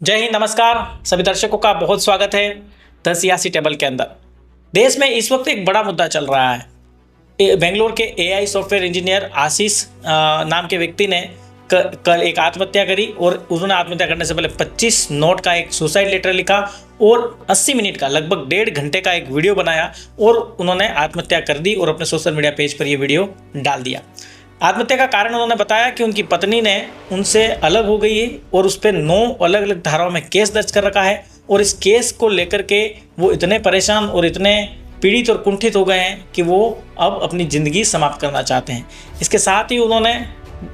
जय हिंद, नमस्कार। सभी दर्शकों का बहुत स्वागत है द सियासी टेबल के अंदर। देश में इस वक्त एक बड़ा मुद्दा चल रहा है। बेंगलोर के एआई सॉफ्टवेयर इंजीनियर आशीष नाम के व्यक्ति ने कल एक आत्महत्या करी और उन्होंने आत्महत्या करने से पहले 25 नोट का एक सुसाइड लेटर लिखा और 80 मिनट का लगभग 1.5 घंटे का एक वीडियो बनाया और उन्होंने आत्महत्या कर दी और अपने सोशल मीडिया पेज पर यह वीडियो डाल दिया। आत्महत्या का कारण उन्होंने बताया कि उनकी पत्नी ने उनसे अलग हो गई है और उस पर 9 अलग अलग धाराओं में केस दर्ज कर रखा है और इस केस को लेकर के वो इतने परेशान और इतने पीड़ित और कुंठित हो गए हैं कि वो अब अपनी ज़िंदगी समाप्त करना चाहते हैं। इसके साथ ही उन्होंने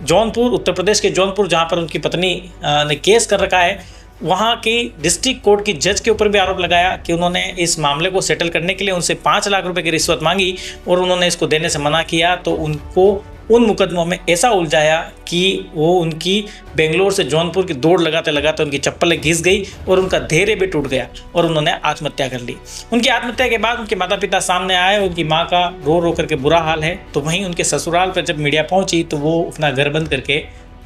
जौनपुर, उत्तर प्रदेश के जौनपुर, जहाँ पर उनकी पत्नी ने केस कर रखा है, वहाँ की डिस्ट्रिक्ट कोर्ट की जज के ऊपर भी आरोप लगाया कि उन्होंने इस मामले को सेटल करने के लिए उनसे 5 लाख रुपए की रिश्वत मांगी और उन्होंने इसको देने से मना किया। तो उनको उन मुकदमों में ऐसा उलझाया कि वो उनकी बेंगलोर से जौनपुर की दौड़ लगाते लगाते उनकी चप्पलें घिस गई और उनका धैर्य भी टूट गया और उन्होंने आत्महत्या कर ली। उनकी आत्महत्या के बाद उनके माता पिता सामने आए, उनकी माँ का रो रो करके बुरा हाल है। तो वहीं उनके ससुराल पर जब मीडिया पहुंची तो वो अपना घर बंद करके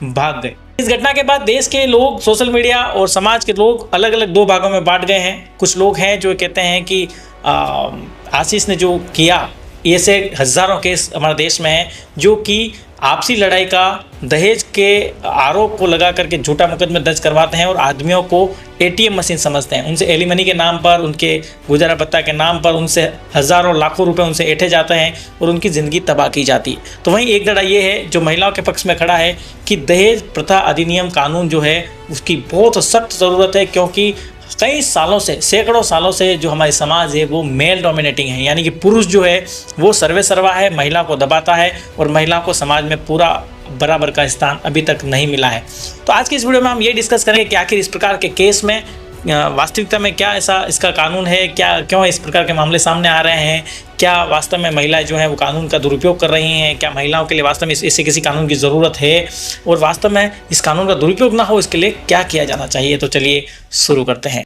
भाग गए। इस घटना के बाद देश के लोग, सोशल मीडिया और समाज के लोग अलग अलग 2 भागों में बांट गए हैं। कुछ लोग हैं जो कहते हैं कि आशीष ने जो किया, ऐसे हज़ारों केस हमारे देश में हैं जो कि आपसी लड़ाई का, दहेज के आरोप को लगा करके झूठा मुकदमे दर्ज करवाते हैं और आदमियों को एटीएम मशीन समझते हैं। उनसे एलिमनी के नाम पर, उनके गुजारा भत्ता के नाम पर उनसे हज़ारों लाखों रुपए उनसे ऐंठे जाते हैं और उनकी ज़िंदगी तबाह की जाती है। तो वहीं एक लड़ा ये है जो महिलाओं के पक्ष में खड़ा है कि दहेज प्रथा अधिनियम कानून जो है उसकी बहुत सख्त ज़रूरत है, क्योंकि कई सालों से, सैकड़ों सालों से जो हमारे समाज है वो मेल डोमिनेटिंग है, यानी कि पुरुष जो है वो सर्वे सर्वा है, महिला को दबाता है और महिला को समाज में पूरा बराबर का स्थान अभी तक नहीं मिला है। तो आज की इस वीडियो में हम ये डिस्कस करेंगे कि आखिर इस प्रकार के केस में वास्तविकता में क्या ऐसा इसका कानून है, क्या क्यों इस प्रकार के मामले सामने आ रहे हैं, क्या वास्तव में महिलाएं जो हैं वो कानून का दुरुपयोग कर रही हैं, क्या महिलाओं के लिए वास्तव में ऐसे किसी कानून की ज़रूरत है और वास्तव में इस कानून का दुरुपयोग ना हो इसके लिए क्या किया जाना चाहिए। तो चलिए शुरू करते हैं।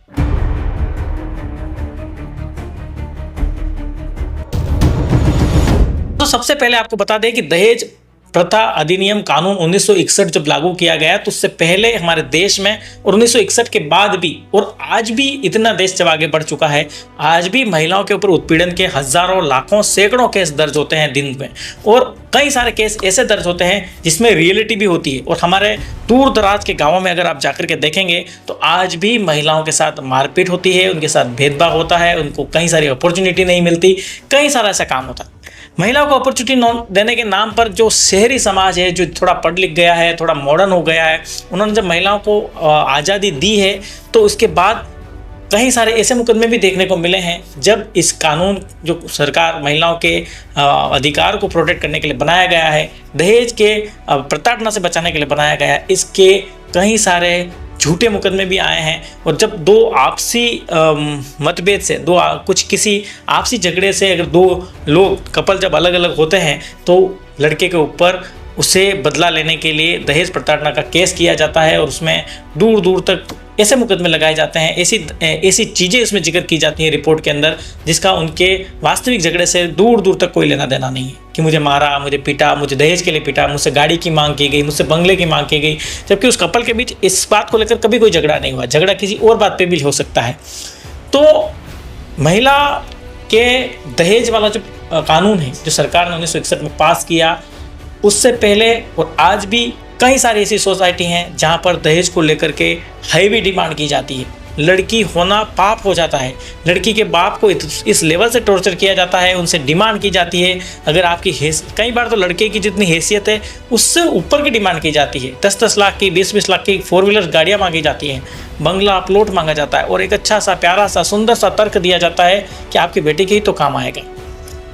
तो सबसे पहले आपको बता दें कि दहेज प्रथा अधिनियम कानून 1961 जब लागू किया गया तो उससे पहले हमारे देश में और 1961 के बाद भी और आज भी इतना देश जब आगे बढ़ चुका है, आज भी महिलाओं के ऊपर उत्पीड़न के हजारों, लाखों, सैकड़ों केस दर्ज होते हैं दिन में और कई सारे केस ऐसे दर्ज होते हैं जिसमें रियलिटी भी होती है। और हमारे दूर दराज के गाँवों में अगर आप जाकर के देखेंगे तो आज भी महिलाओं के साथ मारपीट होती है, उनके साथ भेदभाव होता है, उनको कई सारी अपॉर्चुनिटी नहीं मिलती, कई सारा ऐसा काम होता है। महिलाओं को अपॉर्चुनिटी देने के नाम पर जो शहरी समाज है, जो थोड़ा पढ़ लिख गया है, थोड़ा मॉडर्न हो गया है, उन्होंने जब महिलाओं को आज़ादी दी है तो उसके बाद कई सारे ऐसे मुकदमे भी देखने को मिले हैं जब इस कानून जो सरकार महिलाओं के अधिकार को प्रोटेक्ट करने के लिए बनाया गया है, दहेज के प्रताड़ना से बचाने के लिए बनाया गया है, इसके कई सारे झूठे मुकदमे भी आए हैं। और जब 2 आपसी मतभेद से, किसी आपसी झगड़े से अगर 2 लोग, कपल जब अलग अलग होते हैं तो लड़के के ऊपर उसे बदला लेने के लिए दहेज प्रताड़ना का केस किया जाता है और उसमें दूर दूर तक ऐसे मुकदमे लगाए जाते हैं, ऐसी चीज़ें इसमें जिक्र की जाती हैं रिपोर्ट के अंदर जिसका उनके वास्तविक झगड़े से दूर दूर तक कोई लेना देना नहीं है। कि मुझे मारा, मुझे पीटा, मुझे दहेज के लिए पीटा, मुझसे गाड़ी की मांग की गई, मुझसे बंगले की मांग की गई, जबकि उस कपल के बीच इस बात को लेकर कभी कोई झगड़ा नहीं हुआ। झगड़ा किसी और बात पे भी हो सकता है। तो महिला के दहेज वाला जो कानून है जो सरकार ने 1961 में पास किया, उससे पहले और आज भी कई सारी ऐसी सोसाइटी हैं जहाँ पर दहेज को लेकर के हैवी डिमांड की जाती है। लड़की होना पाप हो जाता है, लड़की के बाप को इस लेवल से टॉर्चर किया जाता है, उनसे डिमांड की जाती है। अगर आपकी कई बार तो लड़के की जितनी हैसियत है उससे ऊपर की डिमांड की जाती है। 10-10 लाख की, 20-20 लाख की 4 व्हीलर गाड़ियाँ मांगी जाती हैं, बंगला प्लॉट मांगा जाता है और एक अच्छा सा, प्यारा सा, सुंदर सा तर्क दिया जाता है कि आपकी बेटी के ही तो काम आएगा।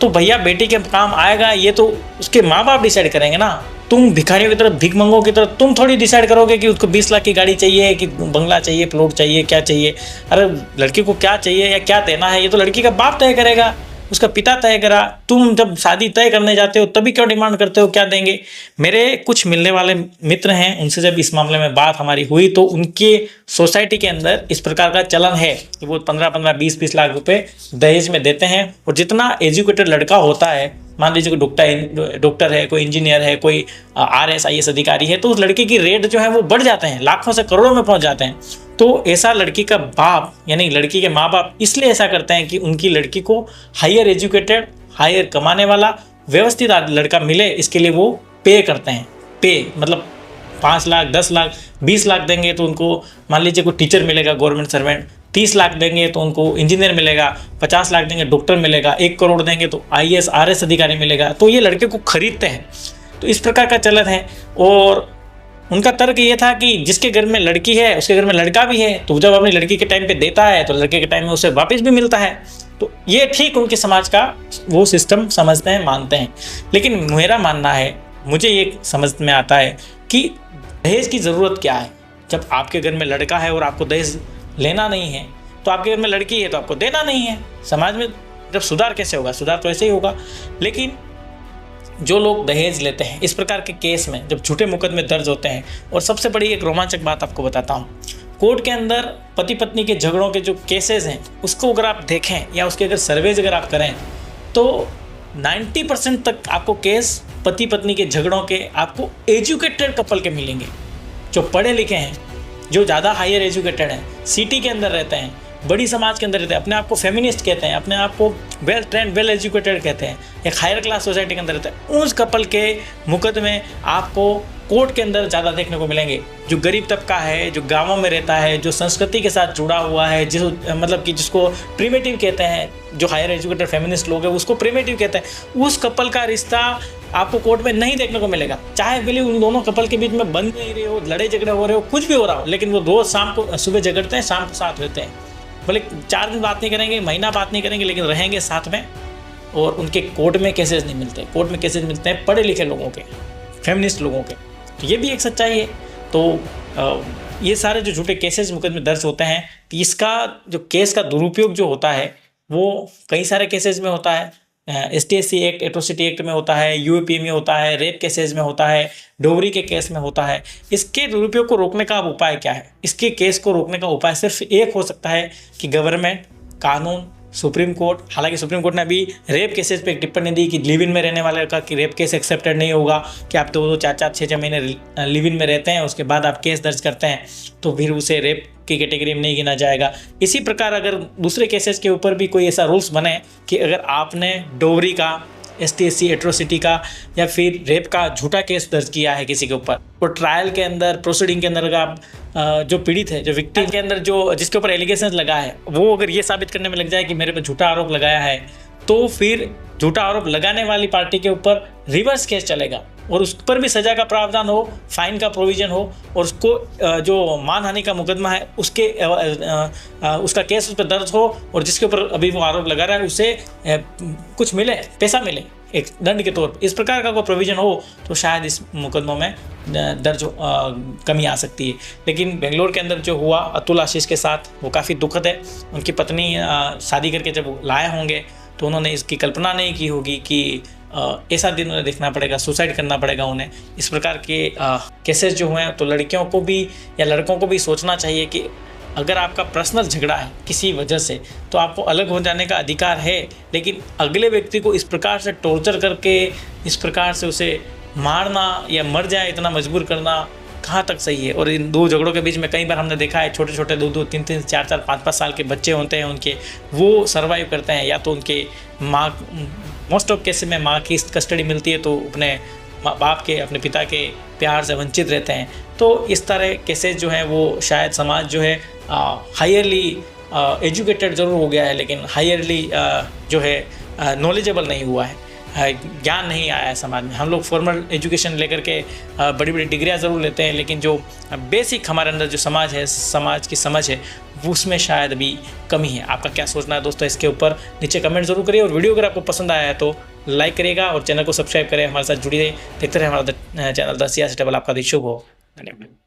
तो भैया, बेटी के काम आएगा ये तो उसके माँ बाप डिसाइड करेंगे ना। तुम भिखारियों की तरह, भीख मंगों की तरह तुम थोड़ी डिसाइड करोगे कि उसको 20 लाख की गाड़ी चाहिए, कि बंगला चाहिए, प्लॉट चाहिए, क्या चाहिए। अरे लड़की को क्या चाहिए या क्या देना है ये तो लड़की का बाप तय करेगा, उसका पिता तय करा। तुम जब शादी तय करने जाते हो तभी क्यों डिमांड करते हो क्या देंगे। मेरे कुछ मिलने वाले मित्र हैं, उनसे जब इस मामले में बात हमारी हुई तो उनके सोसाइटी के अंदर इस प्रकार का चलन है कि वो 15-15, 20-20 लाख रुपए दहेज में देते हैं। और जितना एजुकेटेड लड़का होता है, मान लीजिए कोई डॉक्टर है, कोई इंजीनियर है, कोई RS IAS अधिकारी है, तो उस लड़के की रेट जो है वो बढ़ जाते हैं, लाखों से करोड़ों में पहुंच जाते हैं। तो ऐसा लड़की का बाप यानी लड़की के माँ बाप इसलिए ऐसा करते हैं कि उनकी लड़की को हायर एजुकेटेड, हायर कमाने वाला, व्यवस्थित लड़का मिले, इसके लिए वो पे करते हैं। पे मतलब 5 लाख, 10 लाख, 20 लाख देंगे तो उनको मान लीजिए कोई टीचर मिलेगा गवर्नमेंट सर्वेंट, 30 लाख देंगे तो उनको इंजीनियर मिलेगा, 50 लाख देंगे डॉक्टर मिलेगा, 1 करोड़ देंगे तो IAS RS अधिकारी मिलेगा। तो ये लड़के को खरीदते हैं। तो इस प्रकार का चलन है। और उनका तर्क ये था कि जिसके घर में लड़की है उसके घर में लड़का भी है, तो जब अपनी लड़की के टाइम पे देता है तो लड़के के टाइम में उसे वापस भी मिलता है। तो ये ठीक उनके समाज का वो सिस्टम समझते हैं, मानते हैं। लेकिन मेरा मानना है, मुझे ये समझ में आता है कि दहेज की ज़रूरत क्या है। जब आपके घर में लड़का है और आपको दहेज लेना नहीं है, तो आपके घर में लड़की है तो आपको देना नहीं है। समाज में जब सुधार कैसे होगा? सुधार तो ऐसे ही होगा। लेकिन जो लोग दहेज लेते हैं, इस प्रकार के केस में जब झूठे मुकदमे दर्ज होते हैं, और सबसे बड़ी एक रोमांचक बात आपको बताता हूँ, कोर्ट के अंदर पति पत्नी के झगड़ों के जो केसेस हैं उसको अगर आप देखें या उसके अगर सर्वेज अगर आप करें तो 90% तक आपको केस पति पत्नी के झगड़ों के आपको एजुकेटेड कपल के मिलेंगे, जो पढ़े लिखे हैं, जो ज़्यादा हायर एजुकेटेड हैं, सिटी के अंदर रहते हैं, बड़ी समाज के अंदर रहते हैं, अपने आप को फेमिनिस्ट कहते हैं, अपने आप को वेल ट्रेंड, वेल एजुकेटेड कहते हैं, एक हायर क्लास सोसाइटी के अंदर रहते हैं। उस कपल के मुकदमे आपको कोर्ट के अंदर ज़्यादा देखने को मिलेंगे। जो गरीब तबका है, जो गांवों में रहता है, जो संस्कृति के साथ जुड़ा हुआ है, मतलब कि जिसको प्रिमेटिव कहते हैं, जो हायर एजुकेटेड फेमिनिस्ट लोग हैं उसको प्रिमेटिव कहते हैं, उस कपल का रिश्ता आपको कोर्ट में नहीं देखने को मिलेगा। चाहे भले उन दोनों कपल के बीच में बन नहीं रहे हो, लड़ाई झगड़े हो रहे हो, कुछ भी हो रहा हो, लेकिन वो रोज़ शाम को सुबह झगड़ते हैं, शाम को साथ रहते हैं। भले 4 दिन बात नहीं करेंगे, महीना बात नहीं करेंगे, लेकिन रहेंगे साथ में। और उनके कोर्ट में केसेस नहीं मिलते। कोर्ट में केसेस मिलते हैं पढ़े लिखे लोगों के, फेमिनिस्ट लोगों के। तो ये भी एक सच्चाई है। तो ये सारे जो झूठे केसेस मुकदमे दर्ज होते हैं, तो इसका जो केस का दुरुपयोग जो होता है वो कई सारे केसेस में होता है। STSC एक्ट, एट्रोसिटी एक्ट में होता है, UAP में होता है, रेप केसेस में होता है, डोगरी के केस में होता है। इसके दुरुपयोग को रोकने का अब उपाय क्या है? इसके केस को रोकने का उपाय सिर्फ एक हो सकता है कि गवर्नमेंट, कानून, सुप्रीम कोर्ट। हालांकि सुप्रीम कोर्ट ने अभी रेप केसेस पे एक टिप्पणी दी कि लिव इन में रहने वाले का कि रेप केस एक्सेप्टेड नहीं होगा, कि आप 2-2, 4-4, 6-6 महीने लिव इन में रहते हैं, उसके बाद आप केस दर्ज करते हैं तो फिर उसे रेप की कैटेगरी में नहीं गिना जाएगा। इसी प्रकार अगर दूसरे केसेस के ऊपर भी कोई ऐसा रूल्स बने कि अगर आपने डोगरी का, STSC एट्रोसिटी का या फिर रेप का झूठा केस दर्ज किया है किसी के ऊपर, और ट्रायल के अंदर, प्रोसीडिंग के अंदर अगर आप जो पीड़ित है, जो विक्टिम के अंदर जो जिसके ऊपर एलिगेशन लगा है, वो अगर ये साबित करने में लग जाए कि मेरे पे झूठा आरोप लगाया है, तो फिर झूठा आरोप लगाने वाली पार्टी के ऊपर रिवर्स केस चलेगा और उस पर भी सजा का प्रावधान हो, फाइन का प्रोविजन हो, और उसको जो मानहानि का मुकदमा है उसके उसका केस उस पर दर्ज हो, और जिसके ऊपर अभी वो आरोप लगा रहा है उसे कुछ मिले, पैसा मिले एक दंड के तौर पर। इस प्रकार का कोई प्रोविजन हो तो शायद इस मुकदमों में दर्ज कमी आ सकती है। लेकिन बेंगलोर के अंदर जो हुआ अतुल आशीष के साथ, वो काफ़ी दुखद है। उनकी पत्नी शादी करके जब लाए होंगे तो उन्होंने इसकी कल्पना नहीं की होगी कि ऐसा दिन उन्हें देखना पड़ेगा, सुसाइड करना पड़ेगा उन्हें। इस प्रकार के केसेस जो हुए हैं, तो लड़कियों को भी या लड़कों को भी सोचना चाहिए कि अगर आपका पर्सनल झगड़ा है किसी वजह से, तो आपको अलग हो जाने का अधिकार है, लेकिन अगले व्यक्ति को इस प्रकार से टॉर्चर करके, इस प्रकार से उसे मारना या मर जाए इतना मजबूर करना कहाँ तक सही है। और इन दो झगड़ों के बीच में कई बार हमने देखा है छोटे छोटे 2-2, 3-3, 4-4, 5-5 साल के बच्चे होते हैं उनके, वो सर्वाइव करते हैं, या तो उनके माँ, मोस्ट ऑफ केस में माँ की कस्टडी मिलती है तो अपने बाप के, अपने पिता के प्यार से वंचित रहते हैं। तो इस तरह केसेस जो हैं वो शायद समाज जो है हायरली एजुकेटेड ज़रूर हो गया है, लेकिन हायरली जो है नॉलेजेबल नहीं हुआ है, ज्ञान नहीं आया है समाज में। हम लोग फॉर्मल एजुकेशन लेकर के बड़ी बड़ी डिग्रियां ज़रूर लेते हैं, लेकिन जो बेसिक हमारे अंदर जो समाज है, समाज की समझ है, उसमें शायद अभी कमी है। आपका क्या सोचना है दोस्तों इसके ऊपर नीचे कमेंट जरूर करिए, और वीडियो अगर आपको पसंद आया है तो लाइक करिएगा और चैनल को सब्सक्राइब करें, हमारे साथ जुड़िए, देखते रहे हमारा चैनल द सियासी टेबल। आपका दिन शुभ हो। धन्यवाद।